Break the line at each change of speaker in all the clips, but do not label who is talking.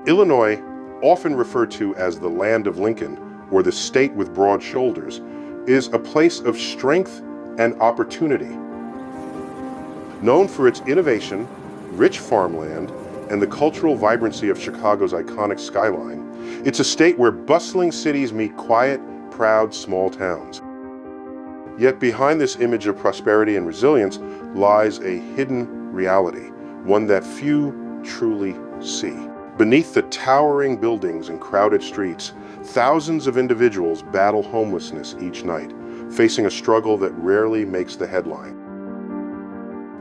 Illinois, often referred to as the land of Lincoln, or the state with broad shoulders, is a place of strength and opportunity. Known for its innovation, rich farmland, and the cultural vibrancy of Chicago's iconic skyline, it's a state where bustling cities meet quiet, proud, small towns. Yet behind this image of prosperity and resilience lies a hidden reality, one that few truly see. Beneath the towering buildings and crowded streets, thousands of individuals battle homelessness each night, facing a struggle that rarely makes the headline.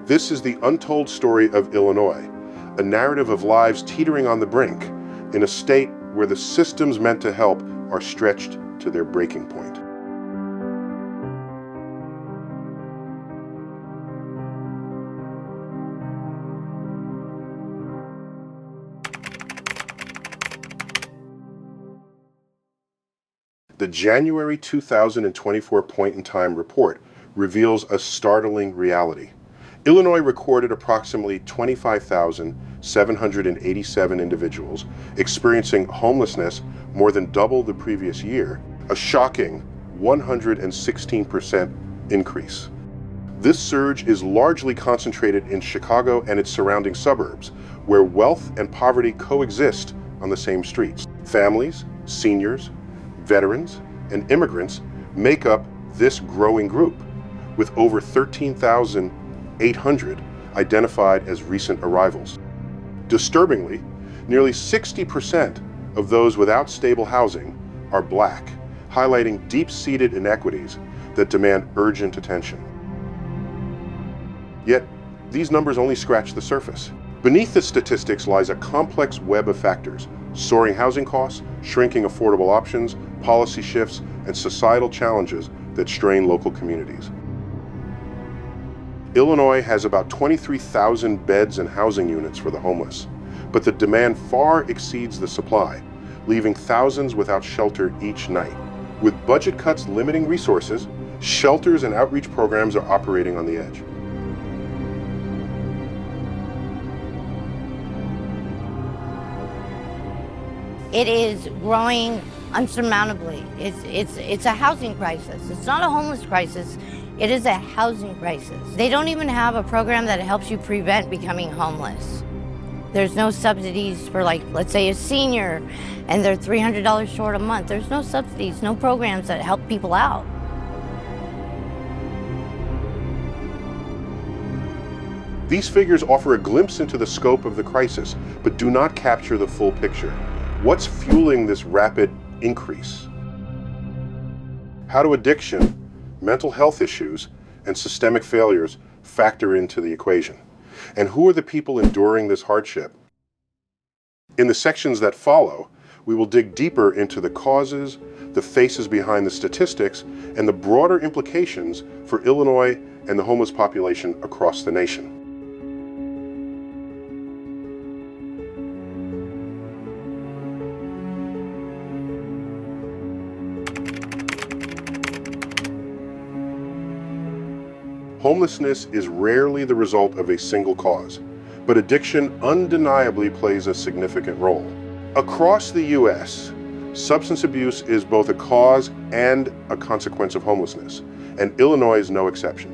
This is the untold story of Illinois, a narrative of lives teetering on the brink, in a state where the systems meant to help are stretched to their breaking point. The January 2024 point-in-time report reveals a startling reality. Illinois recorded approximately 25,787 individuals experiencing homelessness, more than double the previous year, a shocking 116% increase. This surge is largely concentrated in Chicago and its surrounding suburbs, where wealth and poverty coexist on the same streets. Families, seniors, veterans, and immigrants make up this growing group, with over 13,800 identified as recent arrivals. Disturbingly, nearly 60% of those without stable housing are Black, highlighting deep-seated inequities that demand urgent attention. Yet, these numbers only scratch the surface. Beneath the statistics lies a complex web of factors: soaring housing costs, shrinking affordable options, policy shifts, and societal challenges that strain local communities. Illinois has about 23,000 beds and housing units for the homeless, but the demand far exceeds the supply, leaving thousands without shelter each night. With budget cuts limiting resources, shelters and outreach programs are operating on the edge.
It is growing unsurmountably. It's a housing crisis. It's not a homeless crisis. It is a housing crisis. They don't even have a program that helps you prevent becoming homeless. There's no subsidies for, like, let's say a senior and they're $300 short a month. There's no subsidies, no programs that help people out.
These figures offer a glimpse into the scope of the crisis, but do not capture the full picture. What's fueling this rapid increase? How do addiction, mental health issues, and systemic failures factor into the equation? And who are the people enduring this hardship? In the sections that follow, we will dig deeper into the causes, the faces behind the statistics, and the broader implications for Illinois and the homeless population across the nation. Homelessness is rarely the result of a single cause, but addiction undeniably plays a significant role. Across the U.S., substance abuse is both a cause and a consequence of homelessness, and Illinois is no exception.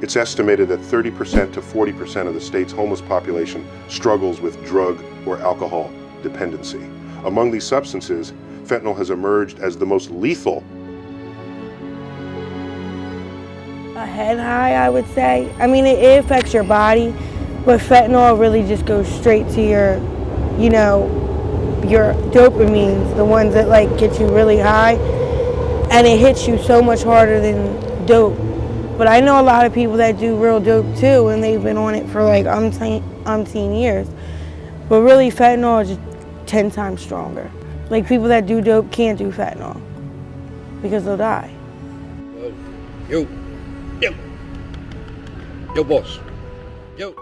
It's estimated that 30% to 40% of the state's homeless population struggles with drug or alcohol dependency. Among these substances, fentanyl has emerged as the most lethal.
A head high, I would say. I mean, it affects your body, but fentanyl really just goes straight to your, your dopamines, the ones that like get you really high, and it hits you so much harder than dope. But I know a lot of people that do real dope too, and they've been on it for like umpteen years. But really, fentanyl is just 10 times stronger. Like, people that do dope can't do fentanyl because they'll die.
Yo, boss. Yo.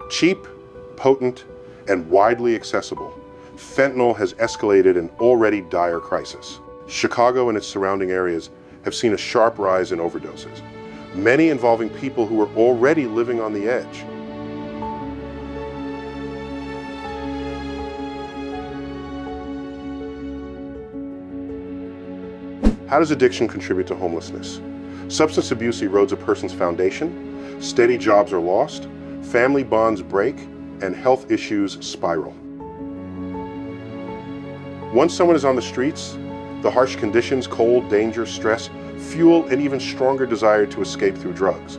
Cheap, potent, and widely accessible, fentanyl has escalated an already dire crisis. Chicago and its surrounding areas have seen a sharp rise in overdoses, many involving people who are already living on the edge. How does addiction contribute to homelessness? Substance abuse erodes a person's foundation, steady jobs are lost, family bonds break, and health issues spiral. Once someone is on the streets, the harsh conditions, cold, danger, stress, fuel an even stronger desire to escape through drugs.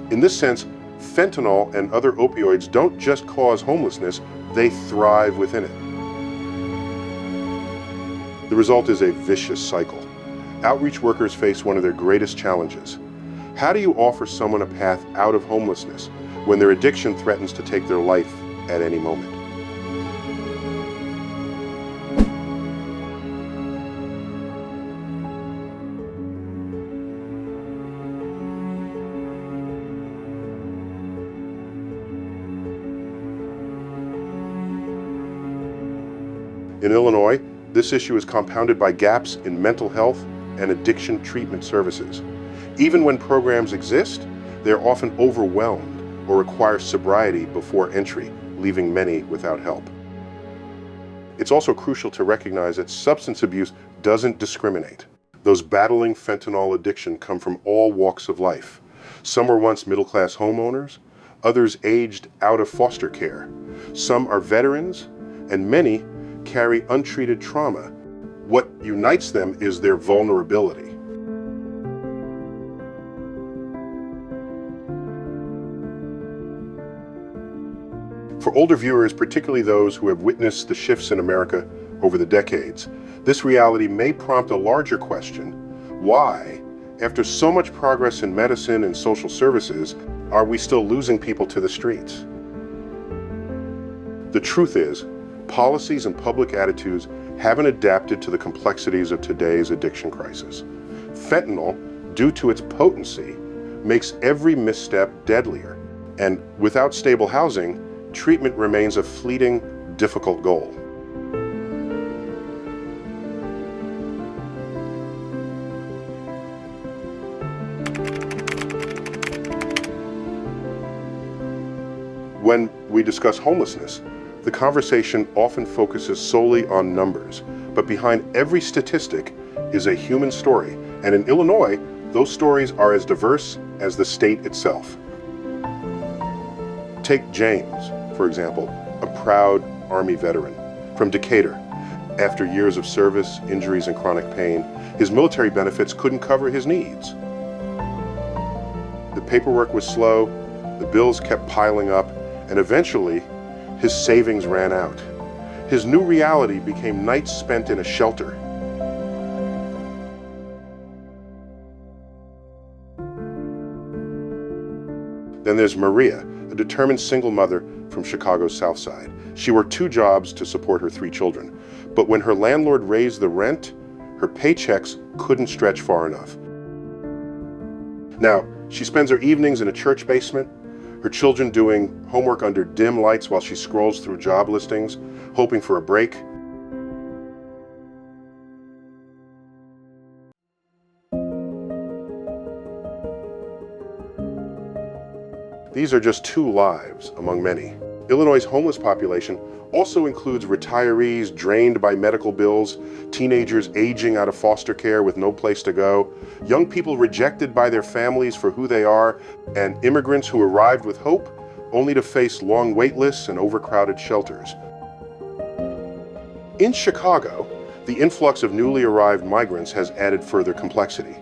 In this sense, fentanyl and other opioids don't just cause homelessness, they thrive within it. The result is a vicious cycle. Outreach workers face one of their greatest challenges. How do you offer someone a path out of homelessness when their addiction threatens to take their life at any moment? In Illinois, this issue is compounded by gaps in mental health and addiction treatment services. Even when programs exist, they're often overwhelmed or require sobriety before entry, leaving many without help. It's also crucial to recognize that substance abuse doesn't discriminate. Those battling fentanyl addiction come from all walks of life. Some were once middle-class homeowners, others aged out of foster care. Some are veterans, and many carry untreated trauma. What unites them is their vulnerability. For older viewers, particularly those who have witnessed the shifts in America over the decades, this reality may prompt a larger question: why, after so much progress in medicine and social services, are we still losing people to the streets? The truth is, policies and public attitudes haven't adapted to the complexities of today's addiction crisis. Fentanyl, due to its potency, makes every misstep deadlier, and without stable housing, treatment remains a fleeting, difficult goal. When we discuss homelessness, the conversation often focuses solely on numbers, but behind every statistic is a human story, and in Illinois, those stories are as diverse as the state itself. Take James, for example, a proud Army veteran from Decatur. After years of service, injuries, and chronic pain, his military benefits couldn't cover his needs. The paperwork was slow, the bills kept piling up, and eventually, his savings ran out. His new reality became nights spent in a shelter. Then there's Maria, a determined single mother from Chicago's South Side. She worked 2 jobs to support her 3 children. But when her landlord raised the rent, her paychecks couldn't stretch far enough. Now, she spends her evenings in a church basement, her children doing homework under dim lights while she scrolls through job listings, hoping for a break. These are just 2 lives among many. Illinois' homeless population also includes retirees drained by medical bills, teenagers aging out of foster care with no place to go, young people rejected by their families for who they are, and immigrants who arrived with hope only to face long wait lists and overcrowded shelters. In Chicago, the influx of newly arrived migrants has added further complexity.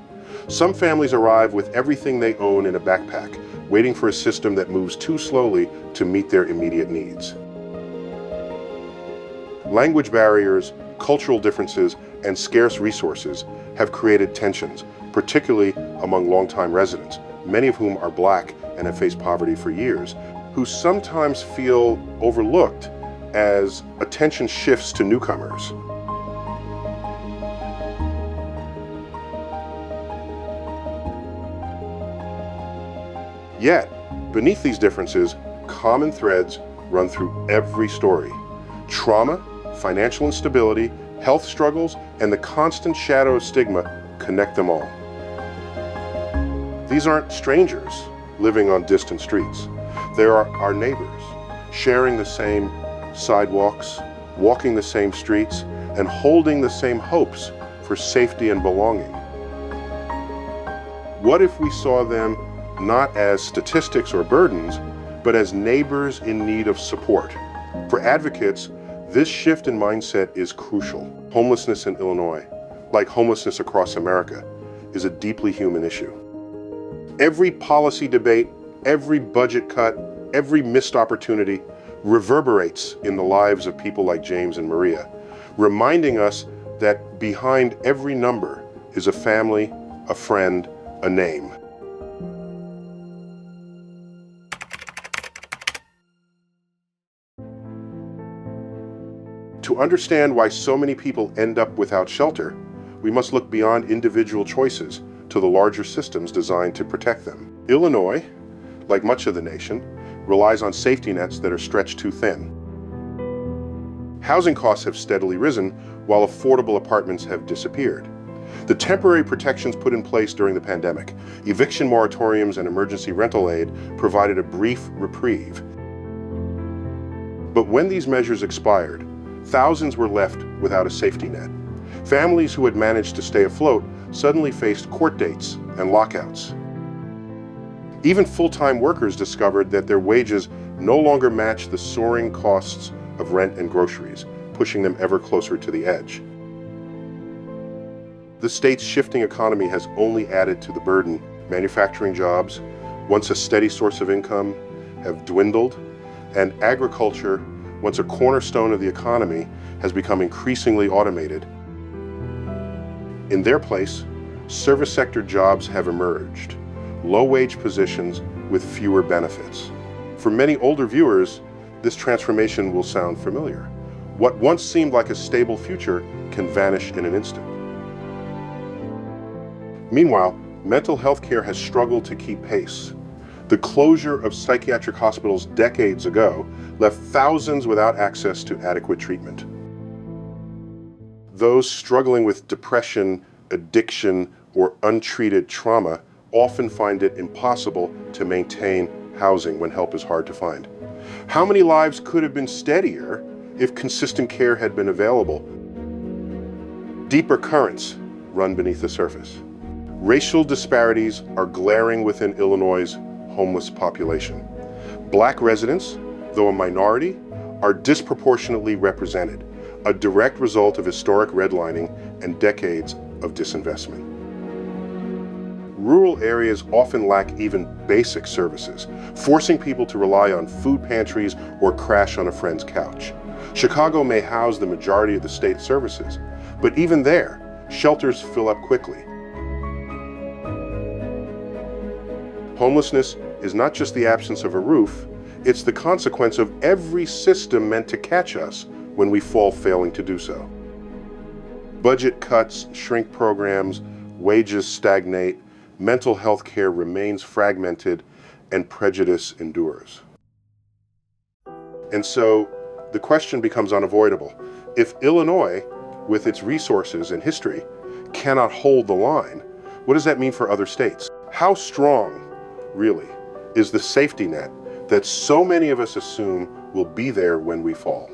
Some families arrive with everything they own in a backpack, waiting for a system that moves too slowly to meet their immediate needs. Language barriers, cultural differences, and scarce resources have created tensions, particularly among longtime residents, many of whom are Black and have faced poverty for years, who sometimes feel overlooked as attention shifts to newcomers. Yet, beneath these differences, common threads run through every story. Trauma, financial instability, health struggles, and the constant shadow of stigma connect them all. These aren't strangers living on distant streets. They are our neighbors, sharing the same sidewalks, walking the same streets, and holding the same hopes for safety and belonging. What if we saw them not as statistics or burdens, but as neighbors in need of support? For advocates, this shift in mindset is crucial. Homelessness in Illinois, like homelessness across America, is a deeply human issue. Every policy debate, every budget cut, every missed opportunity reverberates in the lives of people like James and Maria, reminding us that behind every number is a family, a friend, a name. To understand why so many people end up without shelter, we must look beyond individual choices to the larger systems designed to protect them. Illinois, like much of the nation, relies on safety nets that are stretched too thin. Housing costs have steadily risen, while affordable apartments have disappeared. The temporary protections put in place during the pandemic, eviction moratoriums and emergency rental aid, provided a brief reprieve. But when these measures expired, thousands were left without a safety net. Families who had managed to stay afloat suddenly faced court dates and lockouts. Even full-time workers discovered that their wages no longer matched the soaring costs of rent and groceries, pushing them ever closer to the edge. The state's shifting economy has only added to the burden. Manufacturing jobs, once a steady source of income, have dwindled, and agriculture, once a cornerstone of the economy, has become increasingly automated. In their place, service sector jobs have emerged, low-wage positions with fewer benefits. For many older viewers, this transformation will sound familiar. What once seemed like a stable future can vanish in an instant. Meanwhile, mental health care has struggled to keep pace. The closure of psychiatric hospitals decades ago left thousands without access to adequate treatment. Those struggling with depression, addiction, or untreated trauma often find it impossible to maintain housing when help is hard to find. How many lives could have been steadier if consistent care had been available? Deeper currents run beneath the surface. Racial disparities are glaring within Illinois' homeless population. Black residents, though a minority, are disproportionately represented, a direct result of historic redlining and decades of disinvestment. Rural areas often lack even basic services, forcing people to rely on food pantries or crash on a friend's couch. Chicago may house the majority of the state's services, but even there, shelters fill up quickly. Homelessness is not just the absence of a roof, it's the consequence of every system meant to catch us when we fall failing to do so. Budget cuts shrink programs, wages stagnate, mental health care remains fragmented, and prejudice endures. And so the question becomes unavoidable. If Illinois, with its resources and history, cannot hold the line, what does that mean for other states? How strong, really, is the safety net that so many of us assume will be there when we fall?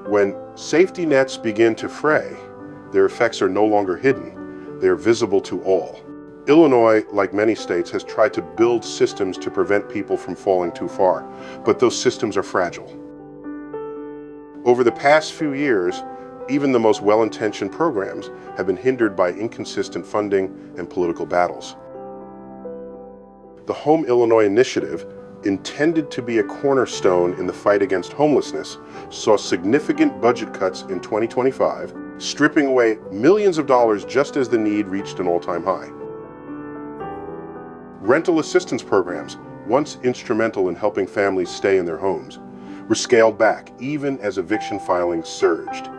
When safety nets begin to fray, their effects are no longer hidden. They are visible to all. Illinois, like many states, has tried to build systems to prevent people from falling too far, but those systems are fragile. Over the past few years, even the most well-intentioned programs have been hindered by inconsistent funding and political battles. The Home Illinois Initiative, intended to be a cornerstone in the fight against homelessness, saw significant budget cuts in 2025, stripping away millions of dollars just as the need reached an all-time high. Rental assistance programs, once instrumental in helping families stay in their homes, were scaled back even as eviction filings surged.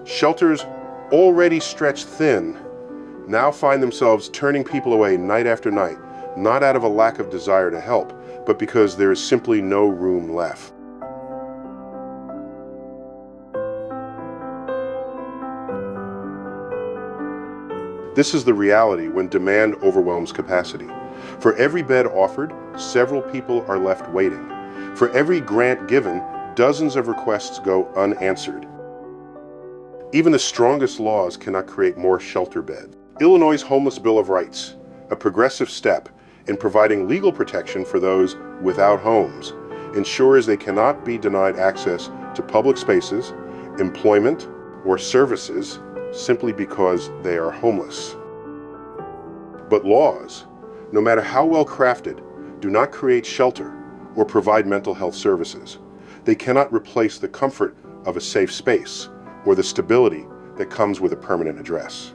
Shelters already stretched thin now find themselves turning people away night after night, not out of a lack of desire to help, but because there is simply no room left. This is the reality when demand overwhelms capacity. For every bed offered, several people are left waiting. For every grant given, dozens of requests go unanswered. Even the strongest laws cannot create more shelter beds. Illinois' Homeless Bill of Rights, a progressive step in providing legal protection for those without homes, ensures they cannot be denied access to public spaces, employment, or services simply because they are homeless. But laws, no matter how well crafted, do not create shelter or provide mental health services. They cannot replace the comfort of a safe space or the stability that comes with a permanent address.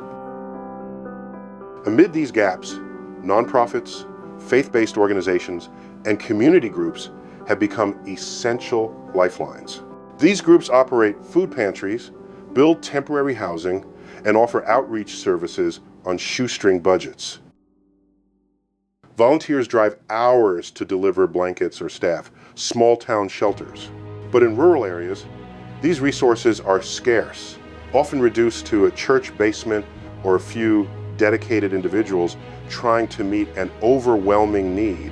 Amid these gaps, nonprofits, faith-based organizations, and community groups have become essential lifelines. These groups operate food pantries, build temporary housing, and offer outreach services on shoestring budgets. Volunteers drive hours to deliver blankets or staff small-town shelters. But in rural areas, these resources are scarce, often reduced to a church basement or a few dedicated individuals trying to meet an overwhelming need.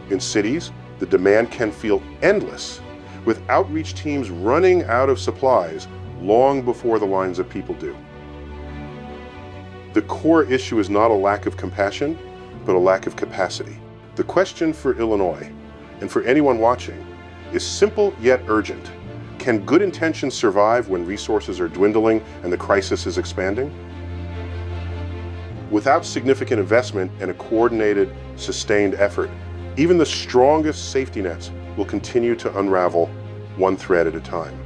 In cities, the demand can feel endless, with outreach teams running out of supplies long before the lines of people do. The core issue is not a lack of compassion, but a lack of capacity. The question for Illinois, and for anyone watching, is simple yet urgent. Can good intentions survive when resources are dwindling and the crisis is expanding? Without significant investment and a coordinated, sustained effort, even the strongest safety nets will continue to unravel one thread at a time.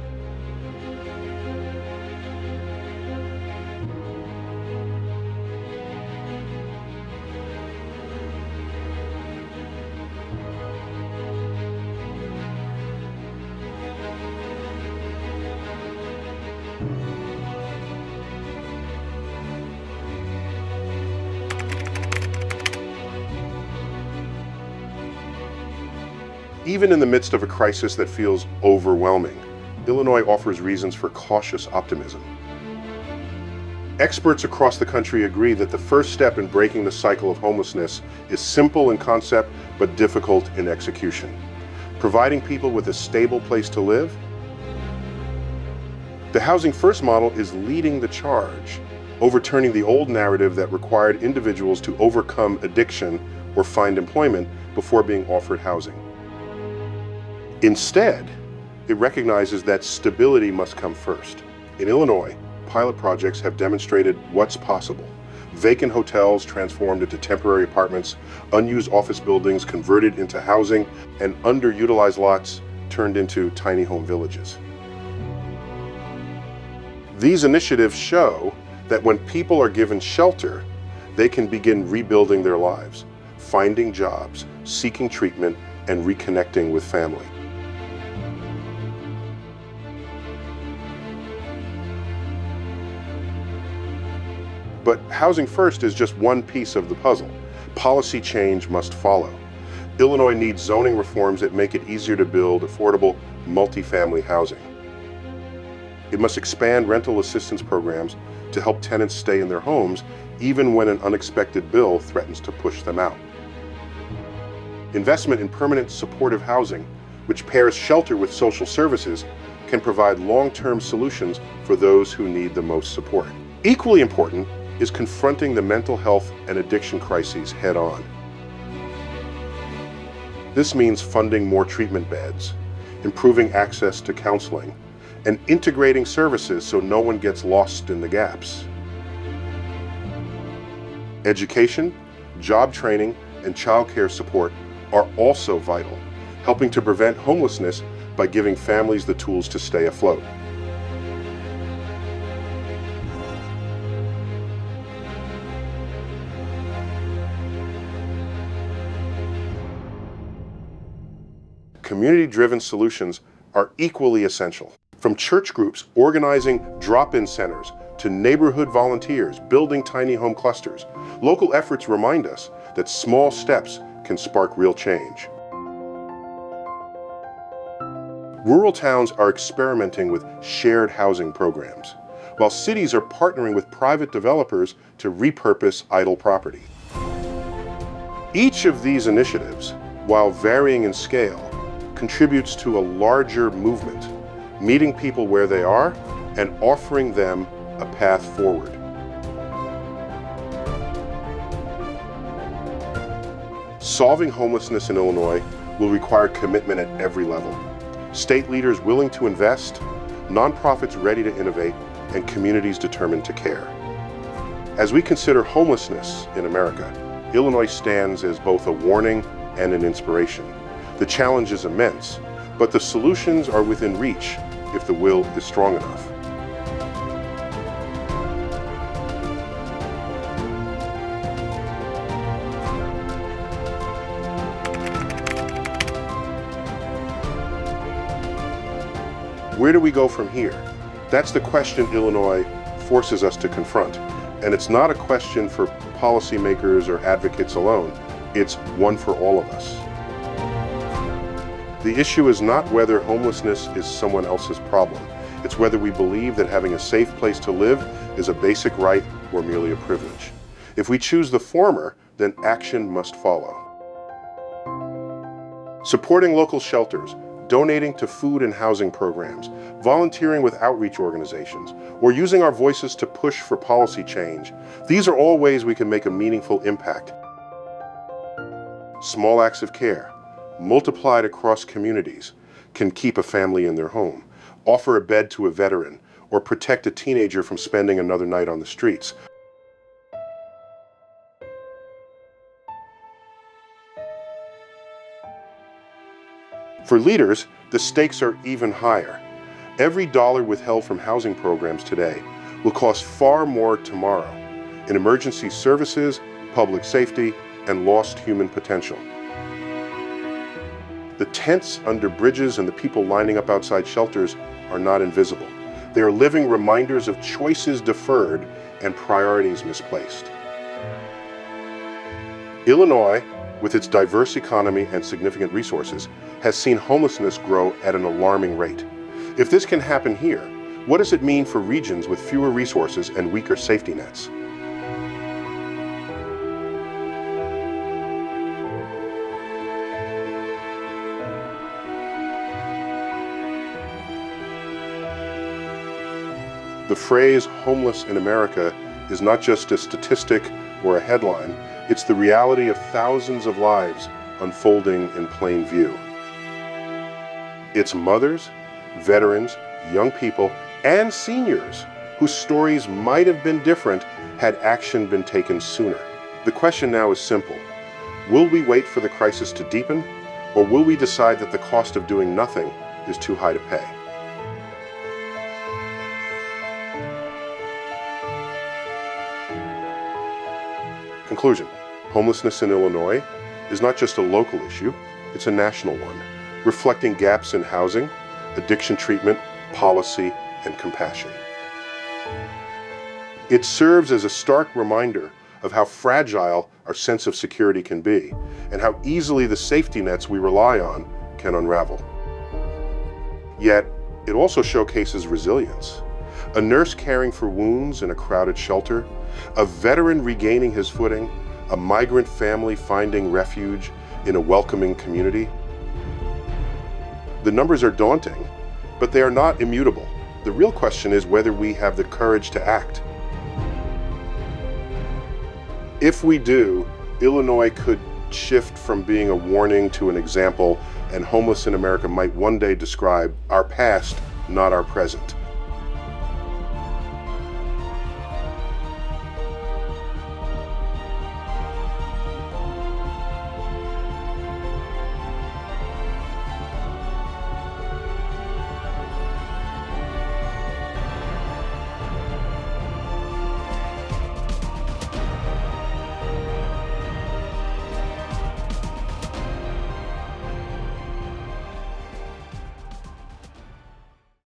Even in the midst of a crisis that feels overwhelming, Illinois offers reasons for cautious optimism. Experts across the country agree that the first step in breaking the cycle of homelessness is simple in concept but difficult in execution. Providing people with a stable place to live. The Housing First model is leading the charge, overturning the old narrative that required individuals to overcome addiction or find employment before being offered housing. Instead, it recognizes that stability must come first. In Illinois, pilot projects have demonstrated what's possible. Vacant hotels transformed into temporary apartments, unused office buildings converted into housing, and underutilized lots turned into tiny home villages. These initiatives show that when people are given shelter, they can begin rebuilding their lives, finding jobs, seeking treatment, and reconnecting with family. But Housing First is just one piece of the puzzle. Policy change must follow. Illinois needs zoning reforms that make it easier to build affordable multifamily housing. It must expand rental assistance programs to help tenants stay in their homes even when an unexpected bill threatens to push them out. Investment in permanent supportive housing, which pairs shelter with social services, can provide long-term solutions for those who need the most support. Equally important is confronting the mental health and addiction crises head-on. This means funding more treatment beds, improving access to counseling, and integrating services so no one gets lost in the gaps. Education, job training, and childcare support are also vital, helping to prevent homelessness by giving families the tools to stay afloat. Community-driven solutions are equally essential. From church groups organizing drop-in centers to neighborhood volunteers building tiny home clusters, local efforts remind us that small steps can spark real change. Rural towns are experimenting with shared housing programs, while cities are partnering with private developers to repurpose idle property. Each of these initiatives, while varying in scale, contributes to a larger movement, meeting people where they are and offering them a path forward. Solving homelessness in Illinois will require commitment at every level. State leaders willing to invest, nonprofits ready to innovate, and communities determined to care. As we consider homelessness in America, Illinois stands as both a warning and an inspiration. The challenge is immense, but the solutions are within reach if the will is strong enough. Where do we go from here? That's the question Illinois forces us to confront. And it's not a question for policymakers or advocates alone. It's one for all of us. The issue is not whether homelessness is someone else's problem. It's whether we believe that having a safe place to live is a basic right or merely a privilege. If we choose the former, then action must follow. Supporting local shelters, donating to food and housing programs, volunteering with outreach organizations, or using our voices to push for policy change, these are all ways we can make a meaningful impact. Small acts of care, multiplied across communities, can keep a family in their home, offer a bed to a veteran, or protect a teenager from spending another night on the streets. For leaders, the stakes are even higher. Every dollar withheld from housing programs today will cost far more tomorrow in emergency services, public safety, and lost human potential. The tents under bridges and the people lining up outside shelters are not invisible. They are living reminders of choices deferred and priorities misplaced. Illinois, with its diverse economy and significant resources, has seen homelessness grow at an alarming rate. If this can happen here, what does it mean for regions with fewer resources and weaker safety nets? The phrase "homeless in America" is not just a statistic or a headline, it's the reality of thousands of lives unfolding in plain view. It's mothers, veterans, young people, and seniors whose stories might have been different had action been taken sooner. The question now is simple. Will we wait for the crisis to deepen, or will we decide that the cost of doing nothing is too high to pay? Conclusion. Homelessness in Illinois is not just a local issue, it's a national one, reflecting gaps in housing, addiction treatment, policy, and compassion. It serves as a stark reminder of how fragile our sense of security can be, and how easily the safety nets we rely on can unravel. Yet, it also showcases resilience. A nurse caring for wounds in a crowded shelter, a veteran regaining his footing, a migrant family finding refuge in a welcoming community. The numbers are daunting, but they are not immutable. The real question is whether we have the courage to act. If we do, Illinois could shift from being a warning to an example, and Homeless in America might one day describe our past, not our present.